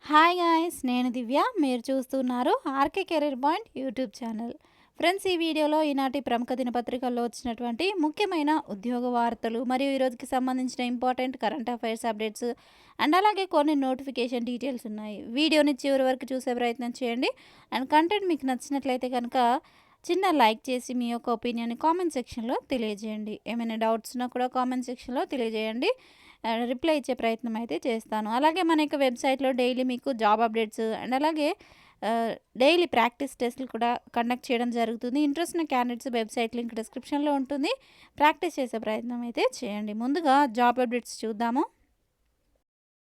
Hi guys, నేను దివ్య. మీరు చూస్తున్నారు RK career point YouTube channel. Friends, ఈ వీడియోలో ఈనాటి ప్రముఖ దినపత్రికల్లో వచ్చినటువంటి ముఖ్యమైన ఉద్యోగ వార్తలు మరియు ఈరోజుకి సంబంధించిన important current affairs updates and అలాగే కొన్ని నోటిఫికేషన్ డీటెయిల్స్ ఉన్నాయి. వీడియోని చివరి వరకు చూసే ప్రయత్నం చేయండి. అండ్ కంటెంట్ మీకు నచ్చినట్లయితే కనుక చిన్న లైక్ చేసి మీ యొక్క ఒపీనియన్ని కామెంట్ సెక్షన్లో తెలియజేయండి. ఏమైనా డౌట్స్ ఉన్నా కూడా కామెంట్ సెక్షన్లో తెలియజేయండి. రిప్లై ఇచ్చే ప్రయత్నం అయితే చేస్తాను. అలాగే మన యొక్క వెబ్సైట్లో డైలీ మీకు జాబ్ అప్డేట్స్ అండ్ అలాగే డైలీ ప్రాక్టీస్ టెస్టులు కూడా కండక్ట్ చేయడం జరుగుతుంది. ఇంట్రెస్ట్ ఉన్న క్యాండిడేట్స్ వెబ్సైట్ లింక్ డిస్క్రిప్షన్లో ఉంటుంది. ప్రాక్టీస్ చేసే ప్రయత్నం అయితే చేయండి. ముందుగా జాబ్ అప్డేట్స్ చూద్దాము.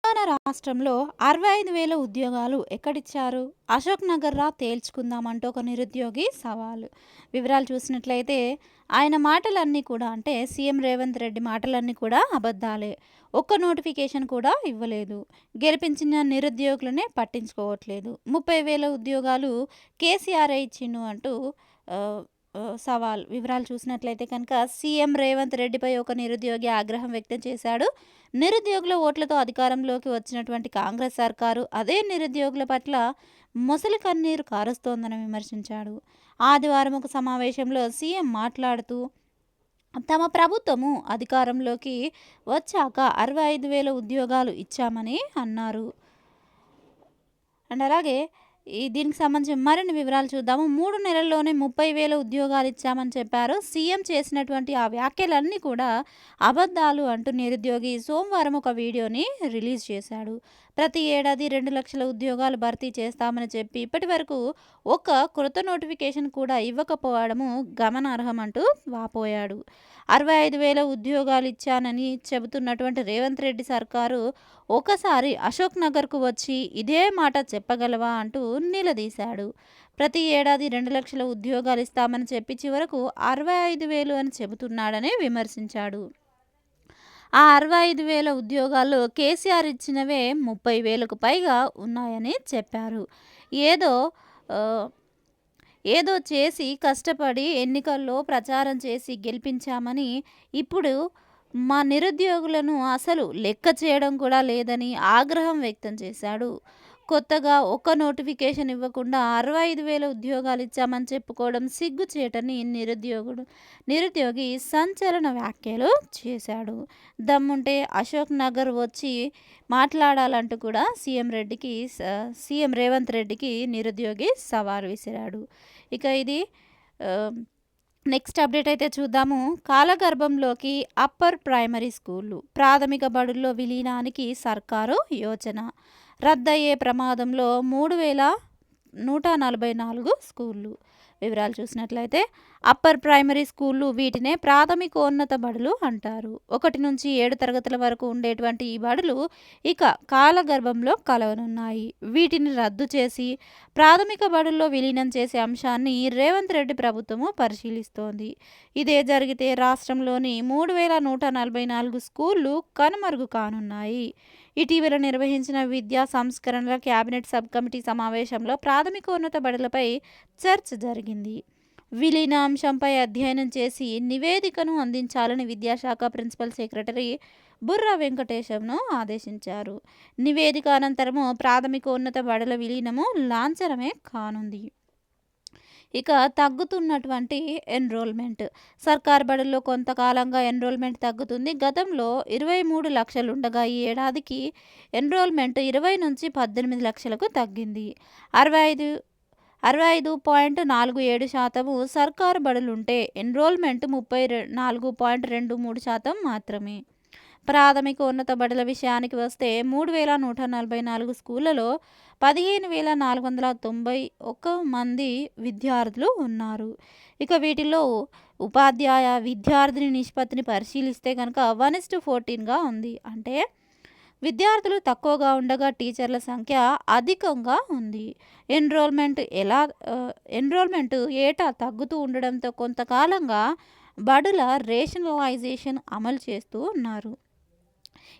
తెలంగాణ రాష్ట్రంలో 65,000 ఉద్యోగాలు ఎక్కడిచ్చారు? అశోక్ నగర్ రా తేల్చుకుందామంటూ ఒక నిరుద్యోగి సవాలు. వివరాలు చూసినట్లయితే ఆయన మాటలన్నీ కూడా అంటే సీఎం రేవంత్ రెడ్డి మాటలన్నీ కూడా అబద్ధాలే. ఒక్క నోటిఫికేషన్ కూడా ఇవ్వలేదు. గెలిపించిన నిరుద్యోగులనే పట్టించుకోవట్లేదు. 30,000 ఉద్యోగాలు కేసీఆర్ ఇచ్చిండు అంటూ ఆ, సవాల్. వివరాలు చూసినట్లయితే కనుక సీఎం రేవంత్ రెడ్డిపై ఒక నిరుద్యోగి ఆగ్రహం వ్యక్తం చేశాడు. నిరుద్యోగుల ఓట్లతో అధికారంలోకి వచ్చినటువంటి కాంగ్రెస్ సర్కారు అదే నిరుద్యోగుల పట్ల మొసలి కన్నీరు కారుస్తోందని విమర్శించాడు. ఆదివారం ఒక సమావేశంలో సీఎం మాట్లాడుతూ తమ ప్రభుత్వము అధికారంలోకి వచ్చాక 65,000 ఉద్యోగాలు ఇచ్చామని అన్నారు. అండ్ అలాగే దీనికి సంబంధించి మరిన్ని వివరాలు చూద్దాము. 3 నెలల్లోనే 30,000 ఉద్యోగాలు ఇచ్చామని చెప్పారు. సీఎం చేసినటువంటి ఆ వ్యాఖ్యలన్నీ కూడా అబద్ధాలు అంటూ నిరుద్యోగి సోమవారం ఒక వీడియోని రిలీజ్ చేశాడు. ప్రతి ఏడాది 2 లక్షల ఉద్యోగాలు భర్తీ చేస్తామని చెప్పి ఇప్పటి వరకు ఒక కొత్త నోటిఫికేషన్ కూడా ఇవ్వకపోవడము గమనార్హం అంటూ వాపోయాడు. 65,000 ఉద్యోగాలు ఇచ్చానని చెబుతున్నటువంటి రేవంత్ రెడ్డి సర్కారు ఒకసారి అశోక్ నగర్కు వచ్చి ఇదే మాట చెప్పగలవా అంటూ నిలదీశాడు. ప్రతి ఏడాది 2 లక్షల ఉద్యోగాలు ఇస్తామని చెప్పి చివరకు 65,000 అని చెబుతున్నాడని విమర్శించాడు. ఆ 65,000 ఉద్యోగాల్లో కేసీఆర్ ఇచ్చినవే 30,000కు పైగా ఉన్నాయని చెప్పారు. ఏదో ఆ, ఏదో చేసి కష్టపడి ఎన్నికల్లో ప్రచారం చేసి గెలిపించామని ఇప్పుడు మా నిరుద్యోగులను అసలు లెక్క చేయడం కూడా లేదని ఆగ్రహం వ్యక్తం చేశాడు. కొత్తగా ఒక్క నోటిఫికేషన్ ఇవ్వకుండా 65,000 ఉద్యోగాలు ఇచ్చామని చెప్పుకోవడం సిగ్గుచేటని నిరుద్యోగి సంచలన వ్యాఖ్యలు చేశాడు. దమ్ముంటే అశోక్ నగర్ వచ్చి మాట్లాడాలంటూ కూడా సీఎం రేవంత్ రెడ్డికి నిరుద్యోగి సవాల్ విసిరాడు. ఇక ఇది ఆ, నెక్స్ట్ అప్డేట్ అయితే చూద్దాము. కాలగర్భంలోకి అప్పర్ ప్రైమరీ స్కూళ్ళు ప్రాథమిక బడుల్లో విలీనానికి సర్కారు యోచన. రద్దయ్యే ప్రమాదంలో 3,144 స్కూళ్ళు. వివరాలు చూసినట్లయితే అప్పర్ ప్రైమరీ స్కూళ్ళు వీటినే ప్రాథమికోన్నత బడులు అంటారు. 1 నుంచి 7 తరగతుల వరకు ఉండేటువంటి ఈ బడులు ఇక కాలగర్భంలో కలవనున్నాయి. వీటిని రద్దు చేసి ప్రాథమిక బడుల్లో విలీనం చేసే అంశాన్ని రేవంత్ రెడ్డి ప్రభుత్వము పరిశీలిస్తోంది. ఇదే జరిగితే రాష్ట్రంలోని 3,144 స్కూళ్ళు కనుమరుగు కానున్నాయి. ఇటీవల నిర్వహించిన విద్యా సంస్కరణల కేబినెట్ సబ్ కమిటీ సమావేశంలో ప్రాథమికోన్నత బడులపై చర్చ జరిగింది. విలీన అంశంపై అధ్యయనం చేసి నివేదికను అందించాలని విద్యాశాఖ ప్రిన్సిపల్ సెక్రటరీ బుర్రా వెంకటేశంను ఆదేశించారు. నివేదిక అనంతరము ప్రాథమికోన్నత బడుల విలీనము లాంఛనమే కానుంది. ఇక తగ్గుతున్నటువంటి ఎన్రోల్మెంట్. సర్కార్ బడుల్లో కొంతకాలంగా ఎన్రోల్మెంట్ తగ్గుతుంది. గతంలో 23 లక్షలు ఉండగా ఈ ఏడాదికి ఎన్రోల్మెంట్ 20 నుంచి 18 లక్షలకు తగ్గింది. 65.47% సర్కారు బడులుంటే ఎన్రోల్మెంట్ 34.23% మాత్రమే. ప్రాథమికోన్నత బడుల విషయానికి వస్తే 3,144 స్కూళ్లలో 15,491 మంది విద్యార్థులు ఉన్నారు. ఇక వీటిలో ఉపాధ్యాయ విద్యార్థిని నిష్పత్తిని పరిశీలిస్తే కనుక 1:14గా ఉంది. అంటే విద్యార్థులు తక్కువగా ఉండగా టీచర్ల సంఖ్య అధికంగా ఉంది. ఎన్రోల్మెంట్ ఏటా తగ్గుతూ ఉండడంతో కొంతకాలంగా బడుల రేషనలైజేషన్ అమలు చేస్తూ ఉన్నారు.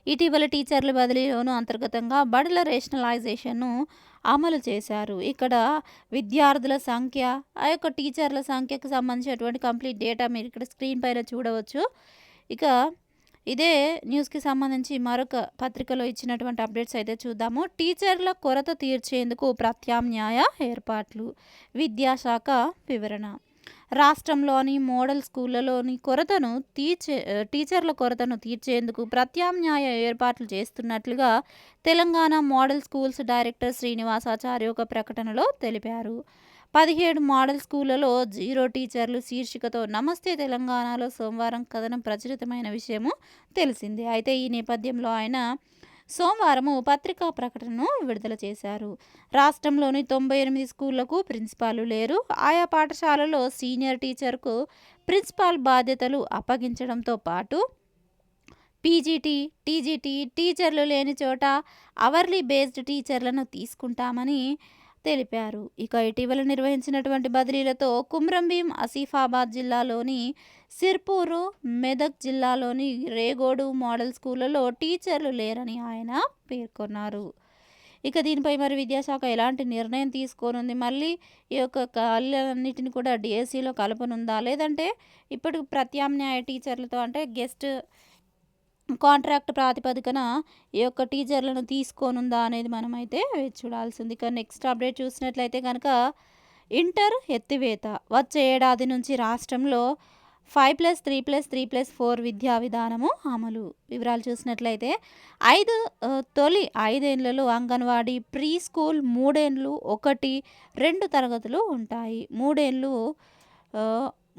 ఇటీవల టీచర్ల బదిలీలోనూ అంతర్గతంగా బడుల రేషనలైజేషన్ను అమలు చేశారు. ఇక్కడ విద్యార్థుల సంఖ్య, ఆ యొక్క టీచర్ల సంఖ్యకు సంబంధించినటువంటి కంప్లీట్ డేటా మీరు ఇక్కడ స్క్రీన్ పైన చూడవచ్చు. ఇక ఇదే న్యూస్‌కి సంబంధించి మరొక పత్రికలో ఇచ్చినటువంటి అప్డేట్స్ అయితే చూద్దాము. టీచర్ల కొరత తీర్చేందుకు ప్రత్యామ్నాయ ఏర్పాట్లు. విద్యాశాఖ వివరణ. రాష్ట్రంలోని మోడల్ స్కూళ్లలోని టీచర్ల కొరతను తీర్చేందుకు ప్రత్యామ్నాయ ఏర్పాట్లు చేస్తున్నట్లుగా Telangana model schools director Srinivasachari ఒక ప్రకటనలో తెలిపారు. 17 మోడల్ స్కూళ్లలో జీరో టీచర్లు శీర్షికతో నమస్తే తెలంగాణలో సోమవారం కథనం ప్రచురితమైన విషయము తెలిసిందే. అయితే ఈ నేపథ్యంలో ఆయన సోమవారము పత్రికా ప్రకటనను విడుదల చేశారు. రాష్ట్రంలోని 98 స్కూళ్లకు ప్రిన్సిపాలు లేరు. ఆయా పాఠశాలలో సీనియర్ టీచర్కు ప్రిన్సిపాల్ బాధ్యతలు అప్పగించడంతో పాటు పీజీటీ, టీజీటీ టీచర్లు లేని చోట అవర్లీ బేస్డ్ టీచర్లను తీసుకుంటామని తెలిపారు. ఇక ఇటీవల నిర్వహించినటువంటి బదిలీలతో కుమ్రంభీం ఆసిఫాబాద్ జిల్లాలోని సిర్పూరు, మెదక్ జిల్లాలోని రేగోడు మోడల్ స్కూళ్లలో టీచర్లు లేరని ఆయన పేర్కొన్నారు. ఇక దీనిపై మరి విద్యాశాఖ ఎలాంటి నిర్ణయం తీసుకోనుంది? మళ్ళీ ఈ యొక్క ఖాళీలన్నిటిని కూడా డిఎస్సిలో కలపనుందా? లేదంటే ఇప్పుడు ప్రత్యామ్నాయ టీచర్లతో అంటే గెస్ట్ కాంట్రాక్ట్ ప్రాతిపదికన ఈ యొక్క టీచర్లను తీసుకోనుందా అనేది మనమైతే వేచి చూడాల్సింది. ఇక నెక్స్ట్ అప్డేట్ చూసినట్లయితే కనుక ఇంటర్ ఎత్తివేత. వచ్చే ఏడాది నుంచి రాష్ట్రంలో 5+3+3+4 విద్యా విధానము అమలు. వివరాలు చూసినట్లయితే తొలి 5 ఏళ్లలో అంగన్వాడీ, ప్రీ స్కూల్ 3 ఏళ్ళు 1, 2 తరగతులు ఉంటాయి. 3 ఏళ్ళు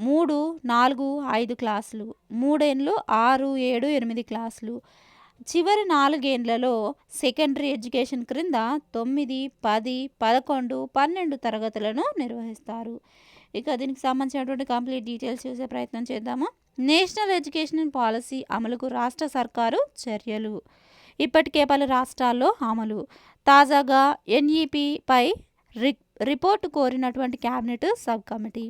3, 4, 5 క్లాసులు, 3 ఏళ్ళు 6, 7, 8 క్లాసులు. చివరి 4 ఏళ్లలో సెకండరీ ఎడ్యుకేషన్ క్రింద 9, 10, 11, 12 తరగతులను నిర్వహిస్తారు. ఇక దీనికి సంబంధించినటువంటి కంప్లీట్ డీటెయిల్స్ చూసే ప్రయత్నం చేద్దాము. నేషనల్ ఎడ్యుకేషన్ పాలసీ అమలుకు రాష్ట్ర సర్కారు చర్యలు. ఇప్పటికే పలు రాష్ట్రాల్లో అమలు. తాజాగా ఎన్ఈపిపై రిపోర్టు కోరినటువంటి కేబినెట్ సబ్ కమిటీ.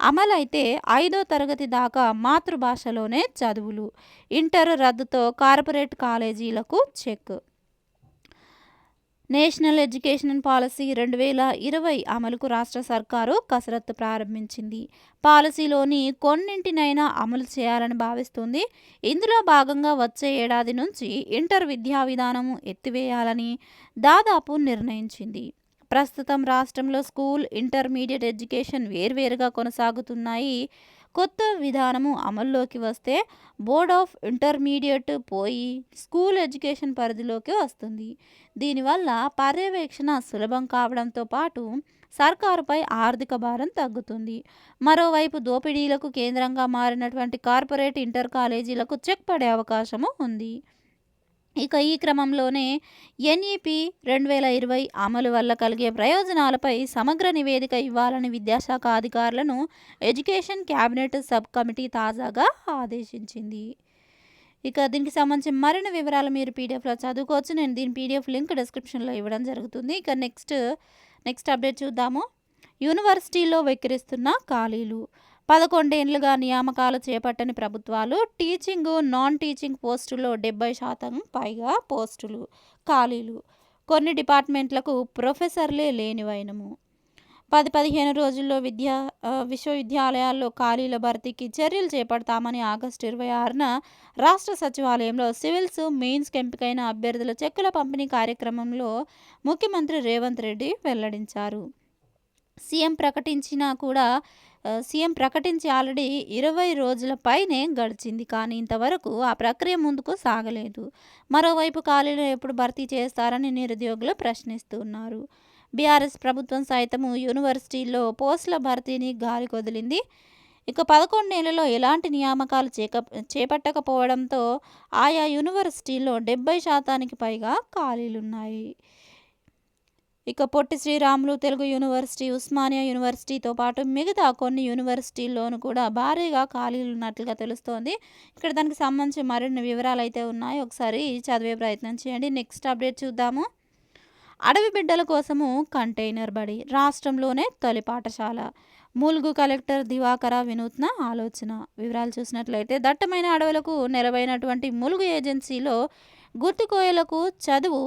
అమలైతే 5వ తరగతి దాకా మాతృభాషలోనే చదువులు. ఇంటర్ రద్దుతో కార్పొరేట్ కాలేజీలకు చెక్. నేషనల్ ఎడ్యుకేషన్ పాలసీ 2020 అమలుకు రాష్ట్ర సర్కారు కసరత్తు ప్రారంభించింది. పాలసీలోని కొన్నింటినైనా అమలు చేయాలని భావిస్తుంది. ఇందులో భాగంగా వచ్చే ఏడాది నుంచి ఇంటర్ విద్యా విధానము ఎత్తివేయాలని దాదాపు నిర్ణయించింది. ప్రస్తుతం రాష్ట్రంలో స్కూల్, ఇంటర్మీడియట్ ఎడ్యుకేషన్ వేర్వేరుగా కొనసాగుతున్నాయి. కొత్త విధానము అమల్లోకి వస్తే బోర్డ్ ఆఫ్ ఇంటర్మీడియట్ పోయి స్కూల్ ఎడ్యుకేషన్ పరిధిలోకి వస్తుంది. దీనివల్ల పర్యవేక్షణ సులభం కావడంతో పాటు సర్కారుపై ఆర్థిక భారం తగ్గుతుంది. మరోవైపు దోపిడీలకు కేంద్రంగా మారినటువంటి కార్పొరేట్ ఇంటర్ కాలేజీలకు చెక్ పడే అవకాశము ఉంది. ఇక ఈ క్రమంలోనే ఎన్ఈపి 2020 అమలు వల్ల కలిగే ప్రయోజనాలపై సమగ్ర నివేదిక ఇవ్వాలని విద్యాశాఖ అధికారులను ఎడ్యుకేషన్ క్యాబినెట్ సబ్ కమిటీ తాజాగా ఆదేశించింది. ఇక దీనికి సంబంధించి మరిన్ని వివరాలు మీరు పీడిఎఫ్లో చదువుకోవచ్చు. నేను దీని పీడిఎఫ్ లింక్ డిస్క్రిప్షన్లో ఇవ్వడం జరుగుతుంది. ఇక నెక్స్ట్ అప్డేట్ చూద్దాము. యూనివర్సిటీల్లో వెక్కిరిస్తున్న ఖాళీలు. 11 ఏళ్లుగా నియామకాలు చేపట్టని ప్రభుత్వాలు. టీచింగ్, నాన్ టీచింగ్ పోస్టుల్లో 70% పైగా పోస్టులు ఖాళీలు. కొన్ని డిపార్ట్మెంట్లకు ప్రొఫెసర్లే లేని వైనము. 10-15 రోజుల్లో విశ్వవిద్యాలయాల్లో ఖాళీల భర్తీకి చర్యలు చేపడతామని ఆగస్టు 26న రాష్ట్ర సచివాలయంలో సివిల్స్ మెయిన్స్కి ఎంపికైన అభ్యర్థుల చెక్కుల పంపిణీ కార్యక్రమంలో ముఖ్యమంత్రి రేవంత్ రెడ్డి వెల్లడించారు. సీఎం ప్రకటించి ఆల్రెడీ 20 రోజుల పైనే గడిచింది. కానీ ఇంతవరకు ఆ ప్రక్రియ ముందుకు సాగలేదు. మరోవైపు ఖాళీలు ఎప్పుడు భర్తీ చేస్తారని నిరుద్యోగులు ప్రశ్నిస్తున్నారు. బీఆర్ఎస్ ప్రభుత్వం సైతము యూనివర్సిటీల్లో పోస్టుల భర్తీని గాలికొదిలింది. ఇక 11 నెలల్లో ఎలాంటి నియామకాలు చేపట్టకపోవడంతో ఆయా యూనివర్సిటీల్లో 70% పైగా ఖాళీలున్నాయి. ఇక పొట్టి శ్రీరాములు తెలుగు యూనివర్సిటీ, ఉస్మానియా యూనివర్సిటీతో పాటు మిగతా కొన్ని యూనివర్సిటీల్లోనూ కూడా భారీగా ఖాళీలు ఉన్నట్లుగా తెలుస్తోంది. ఇక్కడ దానికి సంబంధించి మరిన్ని వివరాలు అయితే ఉన్నాయి. ఒకసారి చదివే ప్రయత్నం చేయండి. నెక్స్ట్ అప్డేట్ చూద్దాము. అడవి బిడ్డల కోసము కంటైనర్ బడి. రాష్ట్రంలోనే తొలి పాఠశాల. ములుగు కలెక్టర్ దివాకర వినూత్న ఆలోచన. వివరాలు చూసినట్లయితే దట్టమైన అడవులకు నెలవైనటువంటి ములుగు ఏజెన్సీలో గుర్తుకోయలకు చదువు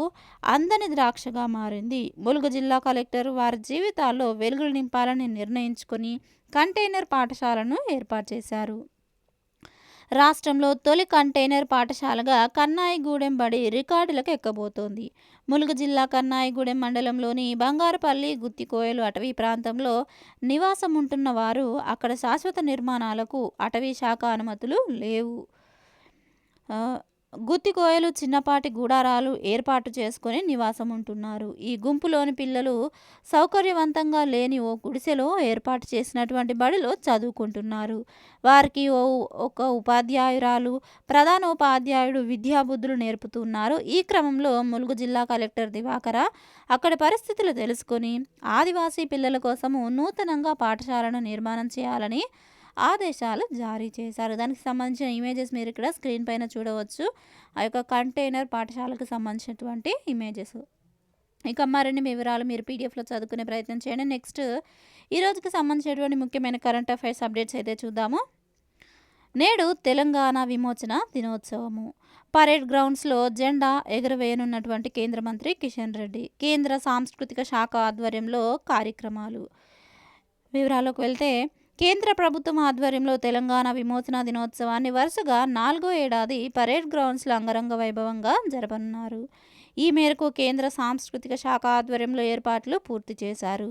అందని ద్రాక్షగా మారింది. ములుగు జిల్లా కలెక్టర్ వారి జీవితాల్లో వెలుగులు నింపాలని నిర్ణయించుకొని కంటైనర్ పాఠశాలను ఏర్పాటు చేశారు. రాష్ట్రంలో తొలి కంటైనర్ పాఠశాలగా కన్నాయిగూడెం బడి రికార్డులకు ఎక్కబోతోంది. ములుగు జిల్లా కన్నాయిగూడెం మండలంలోని బంగారుపల్లి గుత్తికోయలు అటవీ ప్రాంతంలో నివాసం ఉంటున్న వారు అక్కడ శాశ్వత నిర్మాణాలకు అటవీ శాఖ అనుమతులు లేవు. ఆ, గుత్తికోయలు చిన్నపాటి గూడారాలు ఏర్పాటు చేసుకొని నివాసం ఉంటున్నారు. ఈ గుంపులోని పిల్లలు సౌకర్యవంతంగా లేని ఓ గుడిసెలో ఏర్పాటు చేసినటువంటి బడిలో చదువుకుంటున్నారు. వారికి ఒక ఉపాధ్యాయురాలు, ప్రధానోపాధ్యాయుడు విద్యాబుద్ధులు నేర్పుతున్నారు. ఈ క్రమంలో ములుగు జిల్లా కలెక్టర్ దివాకర అక్కడి పరిస్థితులు తెలుసుకొని ఆదివాసీ పిల్లల కోసము నూతనంగా పాఠశాలను నిర్మాణం చేయాలని ఆదేశాలు జారీ చేశారు. దానికి సంబంధించిన ఇమేజెస్ మీరు ఇక్కడ స్క్రీన్ పైన చూడవచ్చు. ఆ యొక్క కంటైనర్ పాఠశాలకు సంబంధించినటువంటి ఇమేజెస్. ఇక మరిన్ని వివరాలు మీరు పీడిఎఫ్లో చదువుకునే ప్రయత్నం చేయండి. నెక్స్ట్ ఈరోజుకి సంబంధించినటువంటి ముఖ్యమైన కరెంట్ అఫైర్స్ అప్డేట్స్ అయితే చూద్దాము. నేడు తెలంగాణ విమోచన దినోత్సవము. పరేడ్ గ్రౌండ్స్లో జెండా ఎగురవేయనున్నటువంటి కేంద్ర మంత్రి కిషన్ రెడ్డి. కేంద్ర సాంస్కృతిక శాఖ ఆధ్వర్యంలో కార్యక్రమాలు. వివరాల్లోకి వెళ్తే కేంద్ర ప్రభుత్వం ఆధ్వర్యంలో తెలంగాణ విమోచన దినోత్సవాన్ని వరుసగా 4వ ఏడాది పరేడ్ గ్రౌండ్స్లో అంగరంగ వైభవంగా జరపనున్నారు. ఈ మేరకు కేంద్ర సాంస్కృతిక శాఖ ఆధ్వర్యంలో ఏర్పాట్లు పూర్తి చేశారు.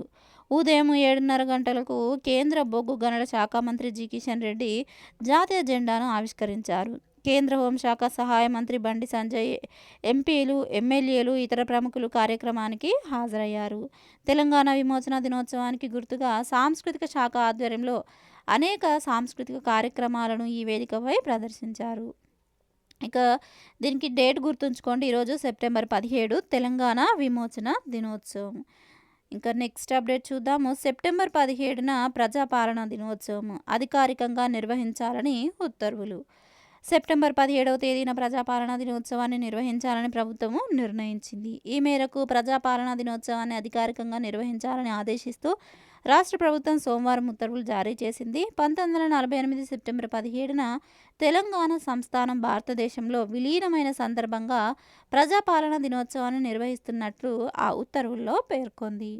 ఉదయం 7:30 గంటలకు కేంద్ర బొగ్గు గనుల శాఖ మంత్రి జి కిషన్ రెడ్డి జాతీయ జెండాను ఆవిష్కరించారు. కేంద్ర హోంశాఖ సహాయ మంత్రి బండి సంజయ్, ఎంపీలు, ఎమ్మెల్యేలు, ఇతర ప్రముఖులు కార్యక్రమానికి హాజరయ్యారు. తెలంగాణ విమోచన దినోత్సవానికి గుర్తుగా సాంస్కృతిక శాఖ ఆధ్వర్యంలో అనేక సాంస్కృతిక కార్యక్రమాలను ఈ వేదికపై ప్రదర్శించారు. ఇక దీనికి డేట్ గుర్తుంచుకోండి. ఈరోజు సెప్టెంబర్ 17 తెలంగాణ విమోచన దినోత్సవం. ఇంకా నెక్స్ట్ అప్డేట్ చూద్దాము. సెప్టెంబర్ 17న ప్రజాపాలన దినోత్సవం అధికారికంగా నిర్వహించాలని ఉత్తర్వులు. సెప్టెంబర్ 17వ తేదీన ప్రజాపాలనా దినోత్సవాన్ని నిర్వహించాలని ప్రభుత్వము నిర్ణయించింది. ఈ మేరకు ప్రజాపాలనా దినోత్సవాన్ని అధికారికంగా నిర్వహించాలని ఆదేశిస్తూ రాష్ట్ర ప్రభుత్వం సోమవారం ఉత్తర్వులు జారీ చేసింది. 1948 సెప్టెంబర్ 17న తెలంగాణ సంస్థానం భారతదేశంలో విలీనమైన సందర్భంగా ప్రజాపాలనా దినోత్సవాన్ని నిర్వహిస్తున్నట్లు ఆ ఉత్తర్వుల్లో పేర్కొంది.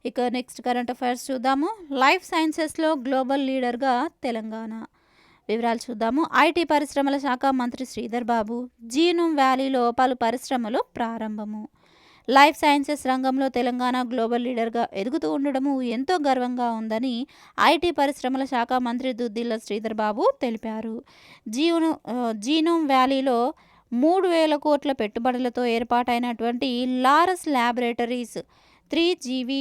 ఇక నెక్స్ట్ కరెంట్ అఫైర్స్ చూద్దాము. లైఫ్ సైన్సెస్లో గ్లోబల్ లీడర్గా తెలంగాణ. వివరాలు చూద్దాము. ఐటీ పరిశ్రమల శాఖ మంత్రి శ్రీధర్ బాబు. జీనోమ్ వ్యాలీలో పలు పరిశ్రమలు ప్రారంభము. లైఫ్ సైన్సెస్ రంగంలో తెలంగాణ గ్లోబల్ లీడర్గా ఎదుగుతూ ఉండడము ఎంతో గర్వంగా ఉందని ఐటీ పరిశ్రమల శాఖ మంత్రి దుద్దిల్ల శ్రీధర్ బాబు తెలిపారు. జీనోమ్ వ్యాలీలో 3,000 కోట్ల పెట్టుబడులతో ఏర్పాటైనటువంటి లారస్ ల్యాబొరేటరీస్ 3GV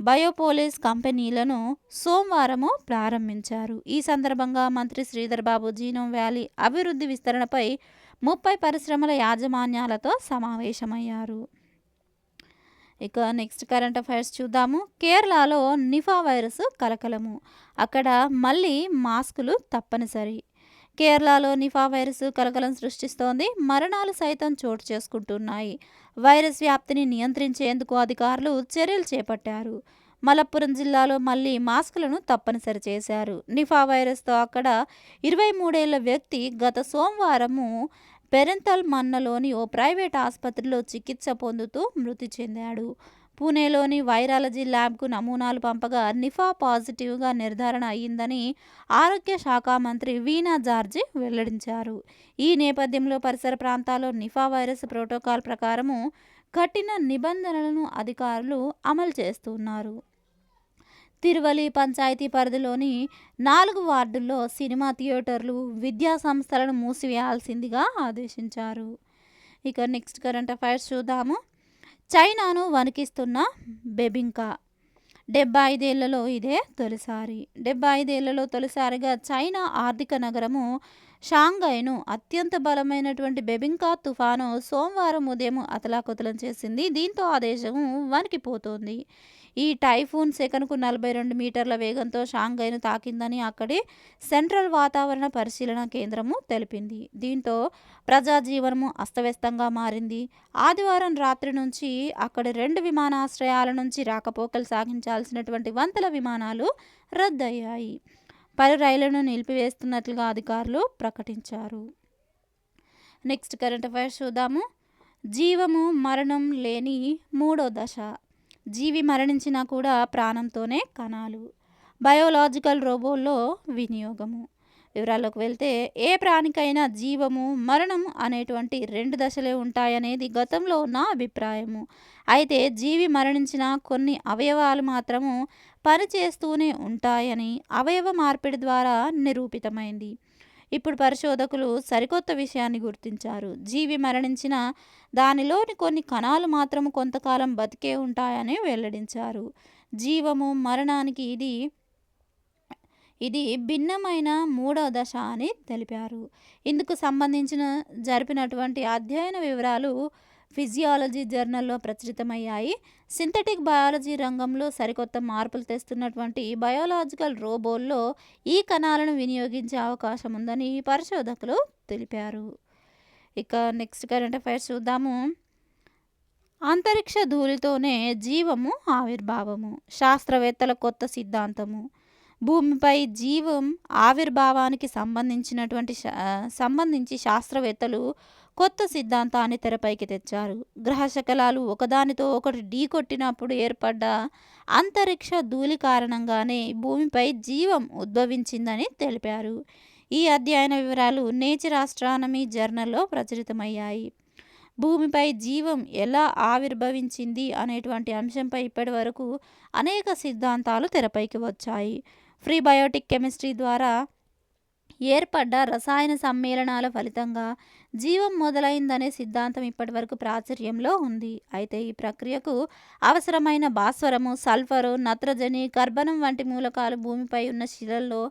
బయోపోలిస్ కంపెనీలను సోమవారము ప్రారంభించారు. ఈ సందర్భంగా మంత్రి శ్రీధర్ బాబు జీనోమ్ వ్యాలీ అభివృద్ధి విస్తరణపై 30 పరిశ్రమల యాజమాన్యాలతో సమావేశమయ్యారు. ఇక నెక్స్ట్ కరెంట్ అఫైర్స్ చూద్దాము. కేరళలో నిఫా వైరస్ కలకలము. అక్కడ మళ్ళీ మాస్కులు తప్పనిసరి. కేరళలో నిఫా వైరస్ కలకలం సృష్టిస్తోంది. మరణాలు సైతం చోటు చేసుకుంటున్నాయి. వైరస్ వ్యాప్తిని నియంత్రించేందుకు అధికారులు చర్యలు చేపట్టారు. మలప్పురం జిల్లాలో మళ్ళీ మాస్కులను తప్పనిసరి చేశారు. నిఫా వైరస్తో అక్కడ 23 ఏళ్ల వ్యక్తి గత సోమవారము పెరింతల్మన్నలోని ఓ ప్రైవేట్ ఆసుపత్రిలో చికిత్స పొందుతూ మృతి చెందాడు. పూణేలోని వైరాలజీ ల్యాబ్కు నమూనాలు పంపగా నిఫా పాజిటివ్గా నిర్ధారణ అయ్యిందని ఆరోగ్య శాఖ మంత్రి వీణా జార్జి వెల్లడించారు. ఈ నేపథ్యంలో పరిసర ప్రాంతాల్లో నిఫా వైరస్ ప్రోటోకాల్ ప్రకారము కఠిన నిబంధనలను అధికారులు అమలు చేస్తున్నారు. తిరువలి పంచాయతీ పరిధిలోని 4 వార్డుల్లో సినిమా థియేటర్లు, విద్యా సంస్థలను మూసివేయాల్సిందిగా ఆదేశించారు. ఇక నెక్స్ట్ కరెంట్ అఫైర్స్ చూద్దాము. చైనాను వణికిస్తున్న బెబింకా. 75 ఏళ్లలో ఇదే తొలిసారి. 75 ఏళ్లలో తొలిసారిగా చైనా ఆర్థిక నగరము షాంఘైను అత్యంత బలమైనటువంటి బెబింకా తుఫాను సోమవారం ఉదయం అతలాకుతలం చేసింది. దీంతో ఆ దేశం వణికిపోతోంది. ఈ టైఫూన్ సెకనుకు 42 మీటర్ల వేగంతో షాంఘైను తాకిందని అక్కడి సెంట్రల్ వాతావరణ పరిశీలన కేంద్రము తెలిపింది. దీంతో ప్రజాజీవనము అస్తవ్యస్తంగా మారింది. ఆదివారం రాత్రి నుంచి అక్కడి 2 విమానాశ్రయాల నుంచి రాకపోకలు సాగించాల్సినటువంటి వందల విమానాలు రద్దయ్యాయి. పలు రైళ్లను నిలిపివేస్తున్నట్లుగా అధికారులు ప్రకటించారు. నెక్స్ట్ కరెంట్ అఫైర్స్ చూద్దాము. జీవము మరణం లేని 3వ దశ. జీవి మరణించినా కూడా ప్రాణంతోనే కణాలు. బయోలాజికల్ రోబోల్లో వినియోగము. వివరాల్లోకి వెళ్తే ఏ ప్రాణికైనా జీవము మరణం అనేటువంటి 2 దశలే ఉంటాయనేది గతంలో నా అభిప్రాయము. అయితే జీవి మరణించిన కొన్ని అవయవాలు మాత్రము పనిచేస్తూనే ఉంటాయని అవయవ మార్పిడి ద్వారా నిరూపితమైంది. ఇప్పుడు పరిశోధకులు సరికొత్త విషయాన్ని గుర్తించారు. జీవి మరణించిన దానిలోని కొన్ని కణాలు మాత్రము కొంతకాలం బతికే ఉంటాయని వెల్లడించారు. జీవము మరణానికి ఇది భిన్నమైన మూడవ దశ అని తెలిపారు. ఇందుకు సంబంధించిన జరిపినటువంటి అధ్యయన వివరాలు ఫిజియాలజీ జర్నల్లో ప్రచురితమయ్యాయి. సింథటిక్ బయాలజీ రంగంలో సరికొత్త మార్పులు తెస్తున్నటువంటి బయోలాజికల్ రోబోల్లో ఈ కణాలను వినియోగించే అవకాశం ఉందని పరిశోధకులు తెలిపారు. ఇక నెక్స్ట్ కరెంట్ అఫైర్స్ చూద్దాము. అంతరిక్ష ధూళితోనే జీవము ఆవిర్భావము, శాస్త్రవేత్తల కొత్త సిద్ధాంతము. భూమిపై జీవం ఆవిర్భావానికి సంబంధించి శాస్త్రవేత్తలు కొత్త సిద్ధాంతాన్ని తెరపైకి తెచ్చారు. గ్రహ శకలాలు ఒకదానితో ఒకటి ఢీకొట్టినప్పుడు ఏర్పడ్డ అంతరిక్ష ధూళి కారణంగానే భూమిపై జీవం ఉద్భవించిందని తెలిపారు. ఈ అధ్యయన వివరాలు నేచర్ ఆస్ట్రానమీ జర్నల్లో ప్రచురితమయ్యాయి. భూమిపై జీవం ఎలా ఆవిర్భవించింది అనేటువంటి అంశంపై ఇప్పటి వరకు అనేక సిద్ధాంతాలు తెరపైకి వచ్చాయి. ఫ్రీ బయోటిక్ కెమిస్ట్రీ ద్వారా ఏర్పడ్డ రసాయన సమ్మేళనాల ఫలితంగా జీవం మొదలైందనే సిద్ధాంతం ఇప్పటివరకు ప్రాచుర్యంలో ఉంది. అయితే ఈ ప్రక్రియకు అవసరమైన భాస్వరము, సల్ఫరు, నత్రజని, కర్బనం వంటి మూలకాలు భూమిపై ఉన్న శిలల్లో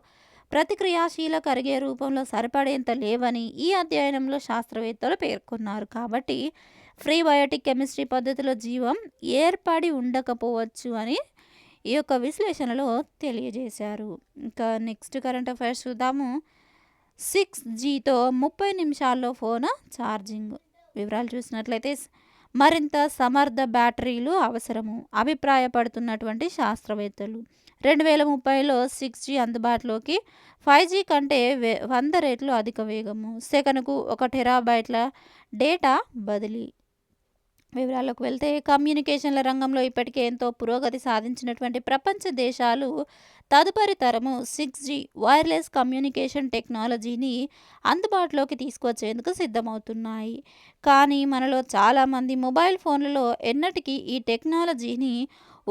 ప్రతిక్రియాశీల కరిగే రూపంలో సరిపడేంత లేవని ఈ అధ్యయనంలో శాస్త్రవేత్తలు పేర్కొన్నారు. కాబట్టి ఫ్రీ బయోటిక్ కెమిస్ట్రీ పద్ధతిలో జీవం ఏర్పడి ఉండకపోవచ్చు అని ఈ యొక్క విశ్లేషణలో తెలియజేశారు. ఇంకా నెక్స్ట్ కరెంట్ అఫైర్స్ చూద్దాము. 6Gతో 30 నిమిషాల్లో ఫోన్ ఛార్జింగ్. వివరాలు చూసినట్లయితే మరింత సమర్థ బ్యాటరీలు అవసరము అభిప్రాయపడుతున్నటువంటి శాస్త్రవేత్తలు. 2030లో 6G అందుబాటులోకి, 5G కంటే 100 రెట్లు అధిక వేగము, సెకనుకు 1 టెరాబైట్ల డేటా బదిలీ. వివరాల్లోకి వెళ్తే కమ్యూనికేషన్ల రంగంలో ఇప్పటికే ఎంతో పురోగతి సాధించినటువంటి ప్రపంచ దేశాలు తదుపరి తరము 6G వైర్లెస్ కమ్యూనికేషన్ టెక్నాలజీని అందుబాటులోకి తీసుకొచ్చేందుకు సిద్ధమవుతున్నాయి. కానీ మనలో చాలామంది మొబైల్ ఫోన్లలో ఎన్నటికీ ఈ టెక్నాలజీని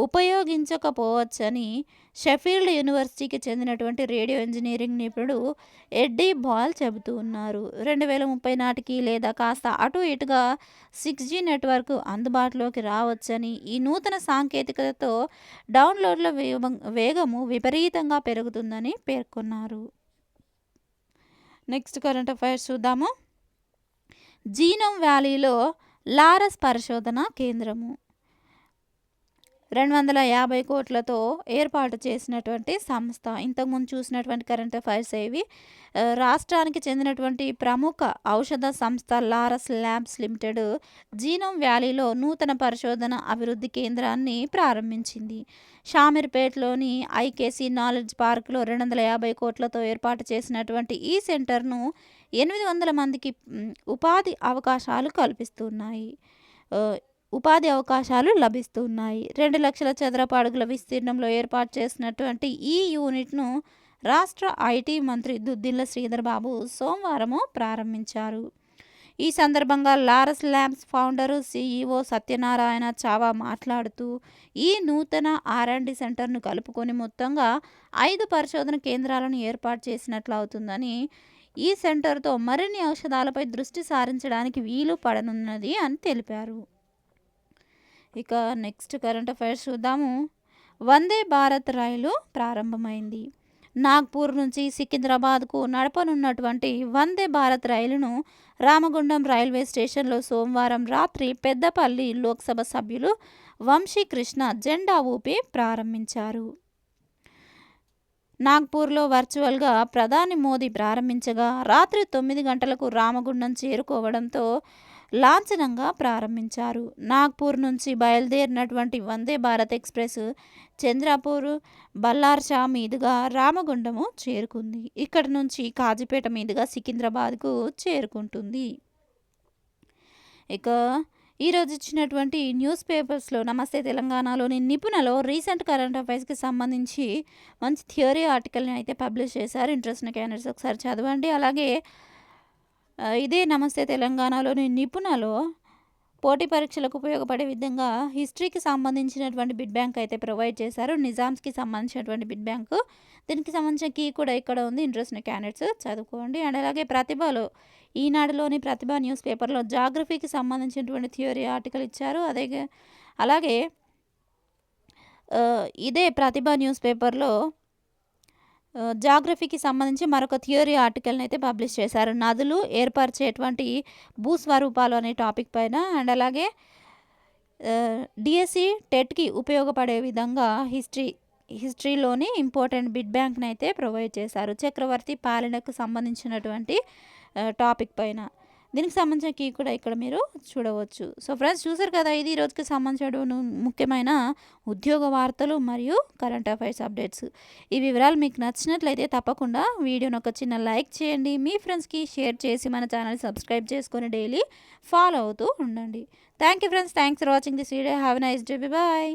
ఉపయోగించకపోవచ్చని షెఫీల్డ్ యూనివర్సిటీకి చెందినటువంటి రేడియో ఇంజనీరింగ్ నిపుణుడు ఎడ్డీ బాల్ చెబుతూ ఉన్నారు. 2030 నాటికి లేదా కాస్త అటు ఇటుగా 6G నెట్వర్క్ అందుబాటులోకి రావచ్చని, ఈ నూతన సాంకేతికతతో డౌన్లోడ్ల వేగము విపరీతంగా పెరుగుతుందని పేర్కొన్నారు. నెక్స్ట్ కరెంట్ అఫైర్స్ చూద్దాము. జీనోమ్ వ్యాలీలో లారస్ పరిశోధన కేంద్రము 250 కోట్లతో ఏర్పాటు చేసినటువంటి సంస్థ. ఇంతకుముందు చూసినటువంటి కరెంట్ అఫైర్స్ ఇవి. రాష్ట్రానికి చెందినటువంటి ప్రముఖ ఔషధ సంస్థ లారస్ ల్యాబ్స్ లిమిటెడ్ జీనోమ్ వ్యాలీలో నూతన పరిశోధన అభివృద్ధి కేంద్రాన్ని ప్రారంభించింది. షామీర్పేట్లోని ఐకేసీ నాలెడ్జ్ పార్క్లో 250 కోట్లతో ఏర్పాటు చేసినటువంటి ఈ సెంటర్ను 800 మందికి ఉపాధి అవకాశాలు లభిస్తున్నాయి. 2 లక్షల చదరపు అడుగుల విస్తీర్ణంలో ఏర్పాటు చేసినటువంటి ఈ యూనిట్ను రాష్ట్ర ఐటీ మంత్రి దుద్దిళ్ల శ్రీధర్ బాబు సోమవారము ప్రారంభించారు. ఈ సందర్భంగా Laurus labs founder, CEO Satyanarayana Chhaava మాట్లాడుతూ ఈ నూతన R&D సెంటర్ను కలుపుకొని మొత్తంగా 5 పరిశోధన కేంద్రాలను ఏర్పాటు చేసినట్లు అవుతుందని, ఈ సెంటర్తో మరిన్ని ఔషధాలపై దృష్టి సారించడానికి వీలు పడనున్నది అని తెలిపారు. ఇక నెక్స్ట్ కరెంట్ అఫైర్స్ చూద్దాము. వందే భారత్ రైలు ప్రారంభమైంది. నాగ్పూర్ నుంచి సికింద్రాబాద్కు నడపనున్నటువంటి వందే భారత్ రైలును రామగుండం రైల్వే స్టేషన్లో సోమవారం రాత్రి పెద్దపల్లి లోక్సభ సభ్యులు వంశీకృష్ణ జెండా ఊపి ప్రారంభించారు. నాగ్పూర్లో వర్చువల్గా ప్రధాని మోదీ ప్రారంభించగా రాత్రి 9 గంటలకు రామగుండం చేరుకోవడంతో లాంఛనంగా ప్రారంభించారు. నాగ్పూర్ నుంచి బయలుదేరినటువంటి వందే భారత్ ఎక్స్ప్రెస్ చంద్రపూర్, బల్లార్షా మీదుగా రామగుండము చేరుకుంది. ఇక్కడి నుంచి కాజీపేట మీదుగా సికింద్రాబాద్కు చేరుకుంటుంది. ఇక ఈరోజు ఇచ్చినటువంటి న్యూస్ పేపర్స్‌లో నమస్తే తెలంగాణలోని నిపుణలో రీసెంట్ కరెంట్ అఫైర్స్‌కి సంబంధించి మంచి థియరీ ఆర్టికల్‌ని అయితే పబ్లిష్ చేశారు. ఇంట్రెస్ట్ ఉన్న క్యాండిడేట్స్ ఒకసారి చదవండి. అలాగే ఇదే నమస్తే తెలంగాణలోని నిపుణలో పోటీ పరీక్షలకు ఉపయోగపడే విధంగా హిస్టరీకి సంబంధించినటువంటి బిడ్ బ్యాంక్ అయితే ప్రొవైడ్ చేశారు. నిజామ్స్‌కి సంబంధించినటువంటి బిడ్ బ్యాంకు. దీనికి సంబంధించిన కీ కూడా ఇక్కడ ఉంది. ఇంట్రెస్ట్ ఉన్న క్యాండిడేట్స్ చదువుకోండి. అండ్ అలాగే ప్రతిభలో ఈనాడులోని ప్రతిభ న్యూస్ పేపర్‌లో జాగ్రఫీకి సంబంధించినటువంటి థియరీ ఆర్టికల్ ఇచ్చారు. అలాగే ఇదే ప్రతిభ న్యూస్ పేపర్‌లో జాగ్రఫీకి సంబంధించి మరొక థియరీ ఆర్టికల్‌ని అయితే పబ్లిష్ చేశారు. నదులు ఏర్పరిచేటువంటి భూస్వరూపాలు అనే టాపిక్ పైన. అండ్ అలాగే డిఎస్సి టెట్‌కి ఉపయోగపడే విధంగా హిస్టరీలోని ఇంపార్టెంట్ బిడ్ బ్యాంక్‌ని అయితే ప్రొవైడ్ చేశారు. చక్రవర్తి పాలనకు సంబంధించినటువంటి టాపిక్ పైన. దీనికి సంబంధించిన కీ కూడా ఇక్కడ మీరు చూడవచ్చు. సో ఫ్రెండ్స్, చూసారు కదా, ఇది ఈ రోజుకి సంబంధించిన ముఖ్యమైన ఉద్యోగ వార్తలు మరియు కరెంట్ అఫైర్స్ అప్డేట్స్. ఈ వివరాలు మీకు నచ్చినట్లయితే తప్పకుండా వీడియోని ఒక చిన్న లైక్ చేయండి. మీ ఫ్రెండ్స్కి షేర్ చేసి మన ఛానల్ సబ్స్క్రైబ్ చేసుకొని డైలీ ఫాలో అవుతూ ఉండండి. Thank you friends. Thanks for watching this video. Have a nice day. Bye.